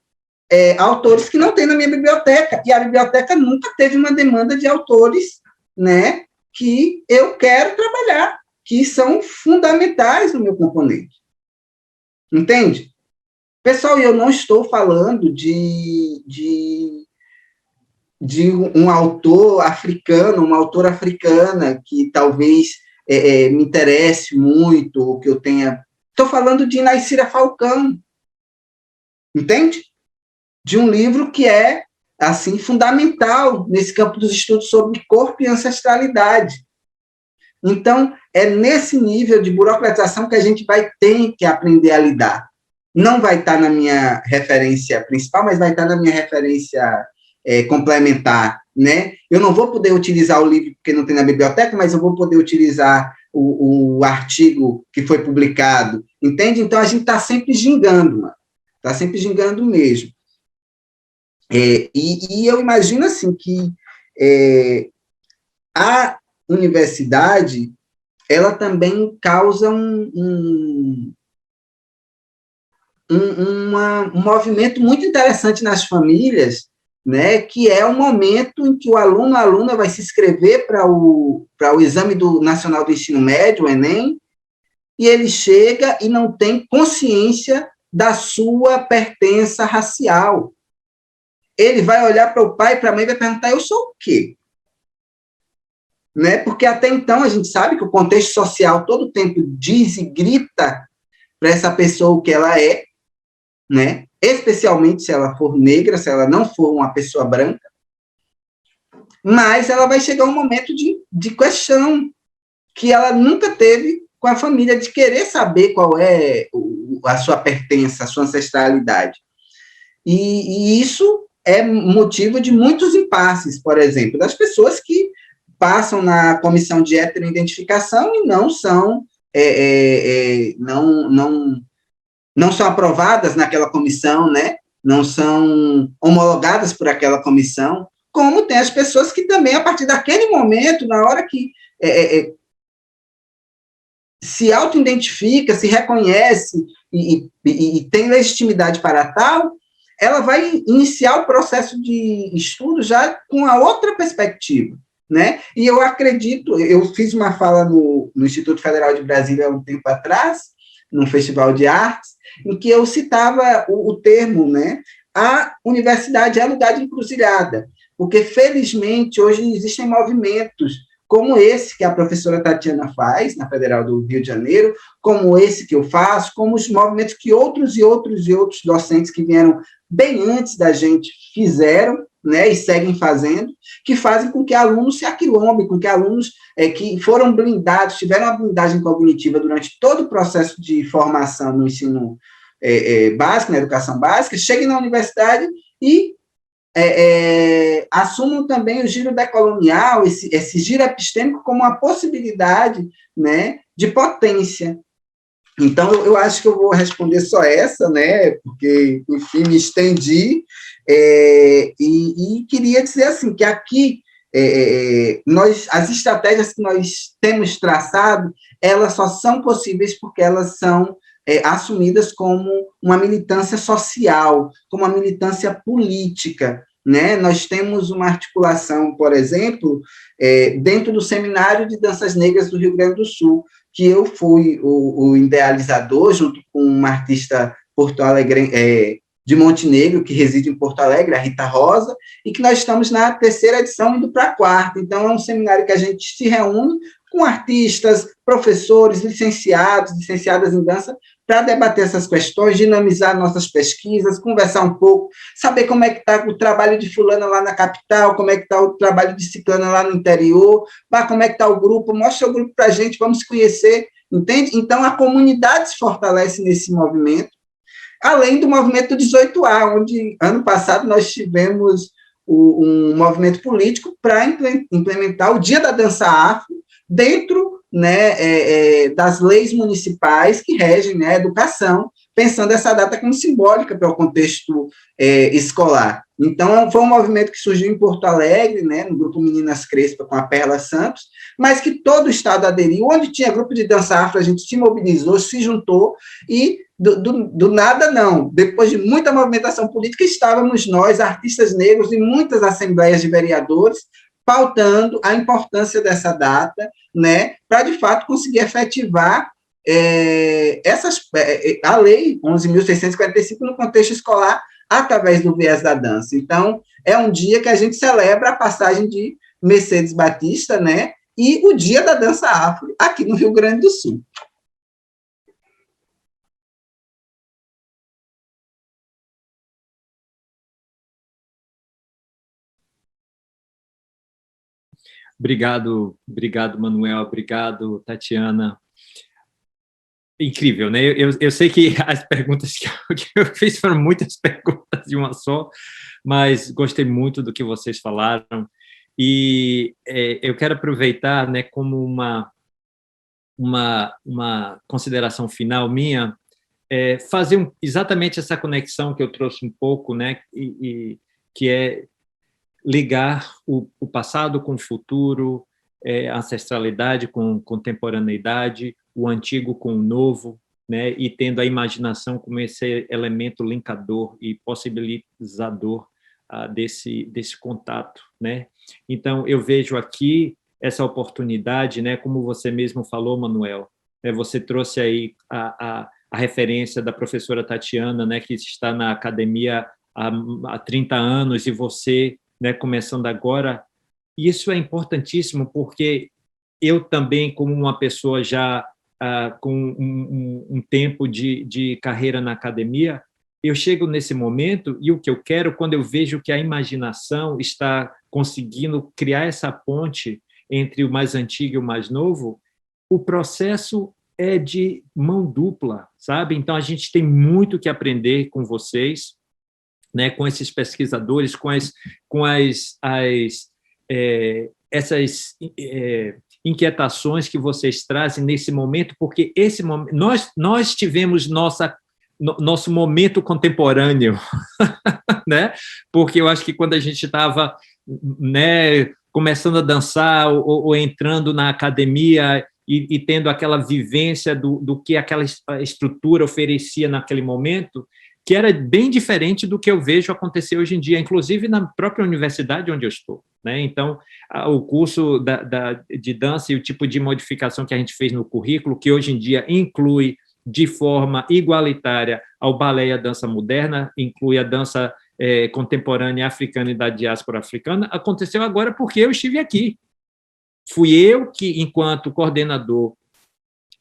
autores que não tem na minha biblioteca, e a biblioteca nunca teve uma demanda de autores, né, que eu quero trabalhar, que são fundamentais no meu componente. Entende? Pessoal, eu não estou falando de um autor africano, uma autora africana que talvez me interesse muito, ou que eu tenha... Estou falando de Inaicira Falcão, entende? De um livro que é, assim, fundamental nesse campo dos estudos sobre corpo e ancestralidade. Então, é nesse nível de burocratização que a gente vai ter que aprender a lidar. Não vai estar na minha referência principal, mas vai estar na minha referência complementar, né? Eu não vou poder utilizar o livro porque não tem na biblioteca, mas eu vou poder utilizar o artigo que foi publicado, entende? Então, a gente está sempre gingando, mano. Está sempre gingando mesmo. E eu imagino, assim, que a universidade, ela também causa um movimento muito interessante nas famílias, né, que é o momento em que o aluno, a aluna vai se inscrever para o Exame Nacional do Ensino Médio, o Enem, e ele chega e não tem consciência da sua pertença racial. Ele vai olhar para o pai e para a mãe e vai perguntar, eu sou o quê? Né? Porque até então a gente sabe que o contexto social todo o tempo diz e grita para essa pessoa o que ela é, né? Especialmente se ela for negra, se ela não for uma pessoa branca, mas ela vai chegar um momento de questão que ela nunca teve com a família, de querer saber qual é a sua pertença, a sua ancestralidade. E isso é motivo de muitos impasses, por exemplo, das pessoas que passam na comissão de heteroidentificação e não são não são aprovadas naquela comissão, né? Não são homologadas por aquela comissão, como tem as pessoas que também, a partir daquele momento, na hora que se auto-identifica, se reconhece e tem legitimidade para tal, ela vai iniciar o processo de estudo já com a outra perspectiva, né? E eu acredito, eu fiz uma fala no Instituto Federal de Brasília há um tempo atrás, num festival de artes, em que eu citava o termo, né? A universidade é lugar de encruzilhada, porque, felizmente, hoje existem movimentos, como esse que a professora Tatiana faz, na Federal do Rio de Janeiro, como esse que eu faço, como os movimentos que outros e outros e outros docentes que vieram bem antes da gente fizeram, né, e seguem fazendo, que fazem com que alunos se aquilombem, com que alunos que foram blindados, tiveram uma blindagem cognitiva durante todo o processo de formação no ensino básico, na educação básica, cheguem na universidade e assumam também o giro decolonial, esse giro epistêmico como uma possibilidade, né, de potência. Então, eu acho que eu vou responder só essa, né, porque, enfim, me estendi, e queria dizer assim, que aqui, as estratégias que nós temos traçado, elas só são possíveis porque elas são assumidas como uma militância social, como uma militância política, né? Nós temos uma articulação, por exemplo, dentro do Seminário de Danças Negras do Rio Grande do Sul, que eu fui o idealizador, junto com uma artista de Montenegro, que reside em Porto Alegre, a Rita Rosa, e que nós estamos na 3ª edição, indo para a 4ª. Então, é um seminário que a gente se reúne com artistas, professores, licenciadas em dança, para debater essas questões, dinamizar nossas pesquisas, conversar um pouco, saber como é que está o trabalho de fulana lá na capital, como é que está o trabalho de ciclana lá no interior, como é que está o grupo, mostra o grupo para a gente, vamos se conhecer, entende? Então, a comunidade se fortalece nesse movimento, além do movimento 18A, onde, ano passado, nós tivemos um movimento político para implementar o Dia da Dança Afro dentro, né, das leis municipais que regem, né, a educação, pensando essa data como simbólica para o contexto escolar. Então, foi um movimento que surgiu em Porto Alegre, né, no grupo Meninas Crespa, com a Perla Santos, mas que todo o estado aderiu. Onde tinha grupo de dança afro, a gente se mobilizou, se juntou, e do nada, não. Depois de muita movimentação política, estávamos nós, artistas negros, em muitas assembleias de vereadores, pautando a importância dessa data, né, para, de fato, conseguir efetivar a Lei 11.645 no contexto escolar, através do viés da dança. Então, é um dia que a gente celebra a passagem de Mercedes Batista, né, e o Dia da Dança Afro, aqui no Rio Grande do Sul. Obrigado, Manuel, obrigado, Tatiana. Incrível, né? Eu sei que as perguntas que eu fiz foram muitas perguntas de uma só, mas gostei muito do que vocês falaram, e eu quero aproveitar, né, como uma consideração final minha, fazer exatamente essa conexão que eu trouxe um pouco, né, que é ligar o passado com o futuro, a ancestralidade com contemporaneidade, o antigo com o novo, né, e tendo a imaginação como esse elemento linkador e possibilitador desse contato, né? Então, eu vejo aqui essa oportunidade, né, como você mesmo falou, Manuel, você trouxe aí a referência da professora Tatiana, né, que está na academia há 30 anos, e você, né, começando agora. Isso é importantíssimo, porque eu também, como uma pessoa já com um tempo de carreira na academia, eu chego nesse momento, e o que eu quero, quando eu vejo que a imaginação está conseguindo criar essa ponte entre o mais antigo e o mais novo, o processo é de mão dupla, sabe? Então, a gente tem muito que aprender com vocês, né, com esses pesquisadores, com essas inquietações que vocês trazem nesse momento, porque esse momento, nós tivemos nosso momento contemporâneo, né? Porque eu acho que quando a gente estava, né, começando a dançar ou entrando na academia e tendo aquela vivência do que aquela estrutura oferecia naquele momento, que era bem diferente do que eu vejo acontecer hoje em dia, inclusive na própria universidade onde eu estou, né? Então, o curso de dança e o tipo de modificação que a gente fez no currículo, que hoje em dia inclui de forma igualitária ao balé e a dança moderna, inclui a dança contemporânea africana e da diáspora africana, aconteceu agora porque eu estive aqui, fui eu que, enquanto coordenador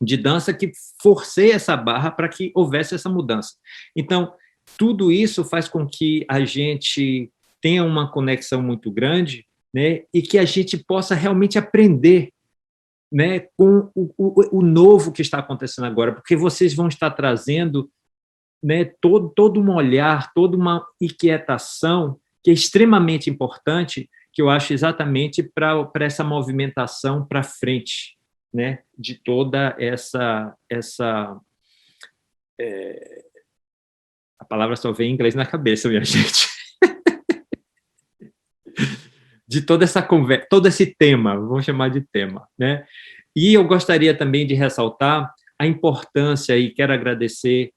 de dança, que forcei essa barra para que houvesse essa mudança. Então, tudo isso faz com que a gente tenha uma conexão muito grande, né, e que a gente possa realmente aprender, né, com o novo que está acontecendo agora, porque vocês vão estar trazendo, né, todo um olhar, toda uma inquietação que é extremamente importante, que eu acho exatamente para essa movimentação para frente, né, de toda essa a palavra só vem em inglês na cabeça, minha gente. De toda essa conversa, todo esse tema, vamos chamar de tema, né? E eu gostaria também de ressaltar a importância, e quero agradecer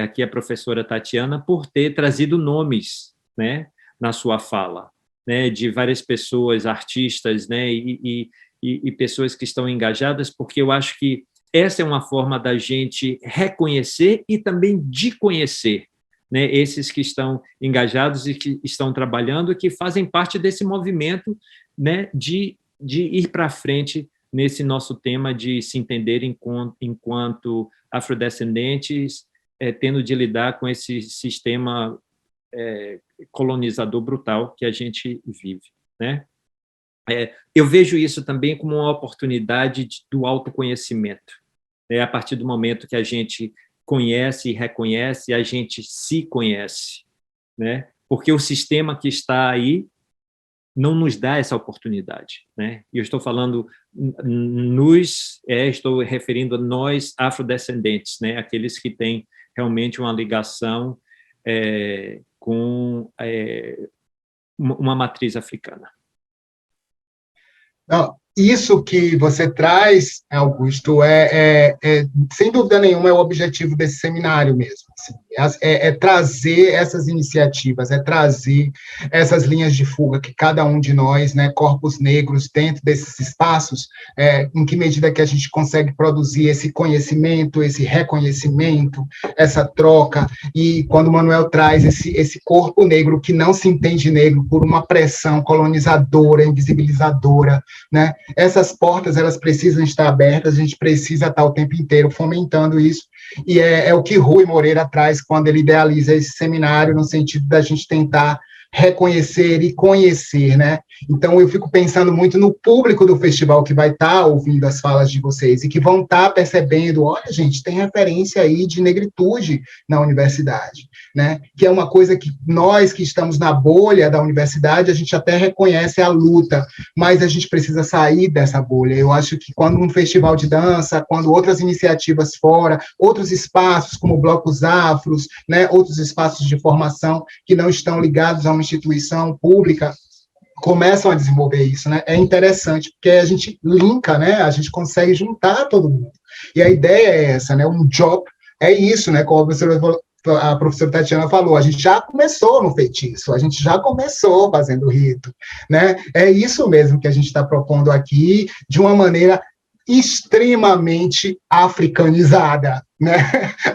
aqui a professora Tatiana por ter trazido nomes, né, na sua fala, né, de várias pessoas, artistas, né, e pessoas que estão engajadas, porque eu acho que essa é uma forma da gente reconhecer e também de conhecer, né, esses que estão engajados e que estão trabalhando e que fazem parte desse movimento, né, de ir para frente nesse nosso tema de se entender enquanto afrodescendentes, tendo de lidar com esse sistema colonizador brutal que a gente vive, né? Eu vejo isso também como uma oportunidade do autoconhecimento, né? A partir do momento que a gente conhece e reconhece, a gente se conhece, né? Porque o sistema que está aí não nos dá essa oportunidade, né? E eu estou falando estou referindo a nós afrodescendentes, né? Aqueles que têm realmente uma ligação com uma matriz africana. Não, isso que você traz, Augusto, sem dúvida nenhuma, é o objetivo desse seminário mesmo. Assim, trazer essas iniciativas, trazer essas linhas de fuga que cada um de nós, né, corpos negros, dentro desses espaços, em que medida que a gente consegue produzir esse conhecimento, esse reconhecimento, essa troca, e quando o Manuel traz esse corpo negro que não se entende negro por uma pressão colonizadora, invisibilizadora, né? Essas portas, elas precisam estar abertas, a gente precisa estar o tempo inteiro fomentando isso, e é o que Rui Moreira traz quando ele idealiza esse seminário, no sentido da gente tentar reconhecer e conhecer, né? Então, eu fico pensando muito no público do festival que vai estar ouvindo as falas de vocês e que vão estar percebendo, olha, gente, tem referência aí de negritude na universidade, né? Que é uma coisa que nós que estamos na bolha da universidade, a gente até reconhece a luta, mas a gente precisa sair dessa bolha. Eu acho que quando um festival de dança, quando outras iniciativas fora, outros espaços como blocos afros, né, outros espaços de formação que não estão ligados a uma instituição pública, começam a desenvolver isso, né? É interessante, porque a gente linka, né? A gente consegue juntar todo mundo. E a ideia é essa, né? Um job é isso, né? Como a professora Tatiana falou, a gente já começou no feitiço, a gente já começou fazendo rito, né? É isso mesmo que a gente está propondo aqui, de uma maneira extremamente africanizada, né?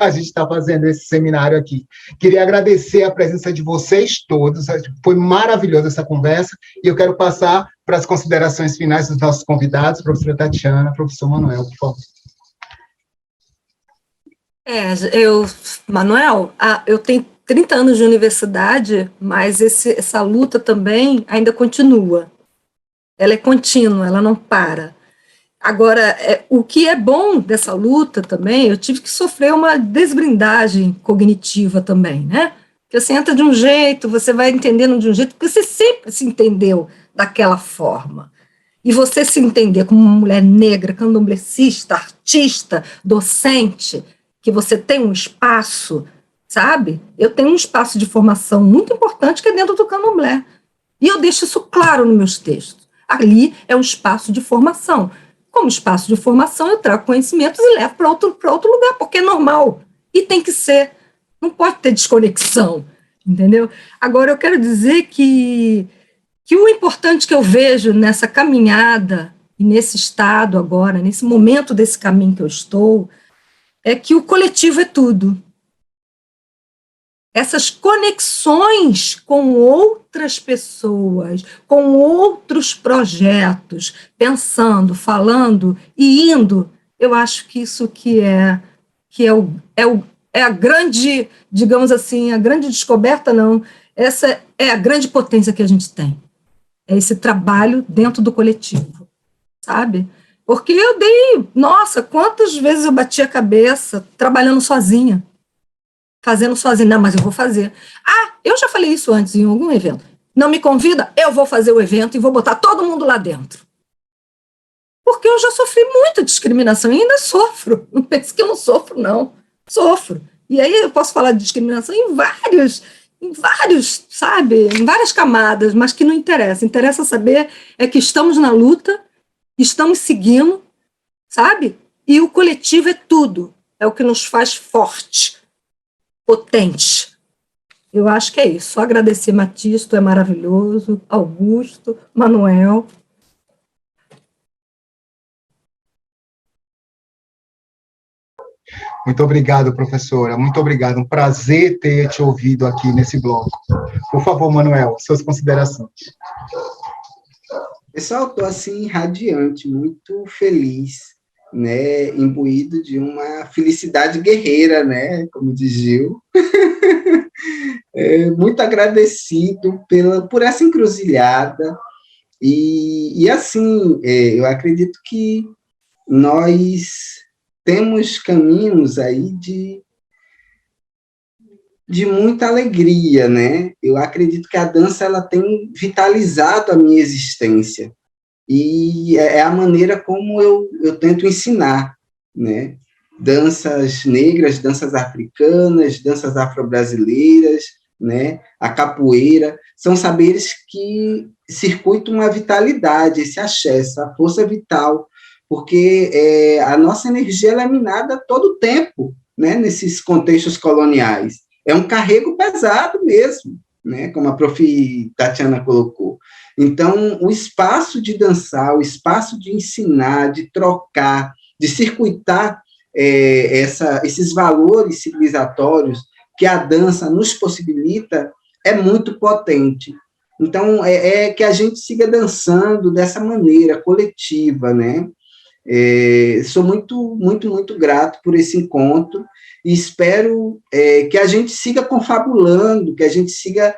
A gente está fazendo esse seminário aqui. Queria agradecer a presença de vocês todos, foi maravilhosa essa conversa, e eu quero passar para as considerações finais dos nossos convidados, professora Tatiana, professor Manuel, por favor. Manuel, eu tenho 30 anos de universidade, mas essa luta também ainda continua. Ela é contínua, ela não para. Agora, o que é bom dessa luta também, eu tive que sofrer uma desbrindagem cognitiva também, né? Porque você entra de um jeito, você vai entendendo de um jeito, porque você sempre se entendeu daquela forma. E você se entender como uma mulher negra, candomblessista, artista, docente, que você tem um espaço, sabe? Eu tenho um espaço de formação muito importante que é dentro do candomblé. E eu deixo isso claro nos meus textos. Ali é um espaço de formação. Como espaço de formação, eu trago conhecimentos e levo para outro lugar, porque é normal. E tem que ser. Não pode ter desconexão, entendeu? Agora, eu quero dizer que o importante que eu vejo nessa caminhada, e nesse estado agora, nesse momento desse caminho que eu estou, é que o coletivo é tudo. essas conexões com outras pessoas, com outros projetos, pensando, falando e indo, eu acho que isso é a grande, digamos assim, a grande descoberta, não, essa é a grande potência que a gente tem, é esse trabalho dentro do coletivo, sabe? Porque nossa, quantas vezes eu bati a cabeça trabalhando sozinha, fazendo sozinha, não, mas eu vou fazer. Eu já falei isso antes em algum evento. Não me convida, eu vou fazer o evento e vou botar todo mundo lá dentro. Porque eu já sofri muita discriminação e ainda sofro. Não pense que eu não sofro, não. Sofro. E aí eu posso falar de discriminação em vários, sabe? Em várias camadas, mas que não interessa. Interessa saber é que estamos na luta, estamos seguindo, sabe? E o coletivo é tudo. É o que nos faz forte, potente. Eu acho que é isso. Só agradecer, Matias, tu é maravilhoso, Augusto, Manuel. Muito obrigado, professora. Muito obrigado. Um prazer ter te ouvido aqui nesse bloco. Por favor, Manuel, suas considerações. Pessoal, estou assim radiante, muito feliz, né, imbuído de uma felicidade guerreira, né, como diz Gil. Muito agradecido por essa encruzilhada e assim, eu acredito que nós temos caminhos aí de muita alegria, né? Eu acredito que a dança ela tem vitalizado a minha existência e é a maneira como eu tento ensinar, né? Danças negras, danças africanas, danças afro-brasileiras, né? A capoeira, são saberes que circuitam uma vitalidade, esse axé, essa força vital, porque a nossa energia ela é minada todo o tempo, né? Nesses contextos coloniais. É um carrego pesado mesmo, né? Como a prof. Tatiana colocou. Então, o espaço de dançar, o espaço de ensinar, de trocar, de circuitar esses valores civilizatórios que a dança nos possibilita é muito potente. Então, que a gente siga dançando dessa maneira coletiva, né? Sou muito, muito, muito grato por esse encontro e espero que a gente siga confabulando, que a gente siga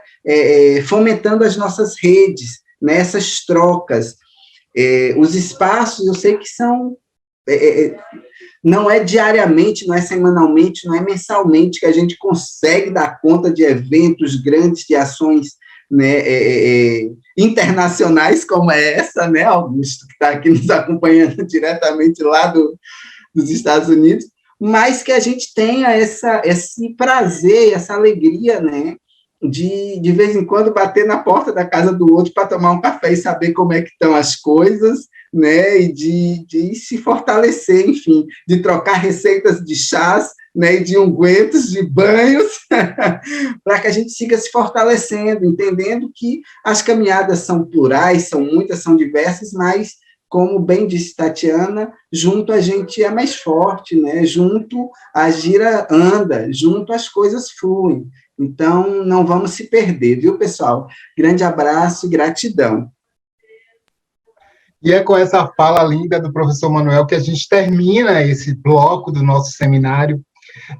fomentando as nossas redes, nessas trocas. Os espaços, eu sei que são... não é diariamente, não é semanalmente, não é mensalmente que a gente consegue dar conta de eventos grandes, de ações, né, internacionais como essa, né, Augusto, que está aqui nos acompanhando diretamente lá dos Estados Unidos, mas que a gente tenha esse prazer, essa alegria, né, de vez em quando bater na porta da casa do outro para tomar um café e saber como é que estão as coisas, né, e de se fortalecer, enfim, de trocar receitas de chás, né, e de ungüentos, de banhos, para que a gente siga se fortalecendo, entendendo que as caminhadas são plurais, são muitas, são diversas, mas, como bem disse Tatiana, junto a gente é mais forte, né, junto a gira anda, junto as coisas fluem. Então, não vamos se perder, viu, pessoal? Grande abraço e gratidão. E é com essa fala linda do professor Manuel que a gente termina esse bloco do nosso seminário.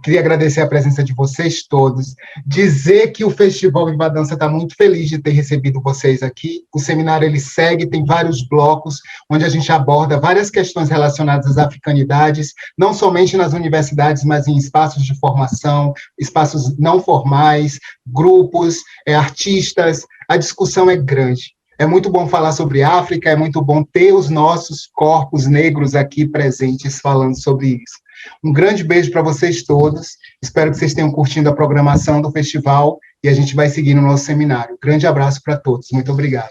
Queria agradecer a presença de vocês todos, dizer que o Festival Viva a Dança está muito feliz de ter recebido vocês aqui. O seminário ele segue, tem vários blocos, onde a gente aborda várias questões relacionadas às africanidades, não somente nas universidades, mas em espaços de formação, espaços não formais, grupos, artistas. A discussão é grande. É muito bom falar sobre África, é muito bom ter os nossos corpos negros aqui presentes falando sobre isso. Um grande beijo para vocês todos, espero que vocês tenham curtido a programação do festival e a gente vai seguir no nosso seminário. Grande abraço para todos, muito obrigado.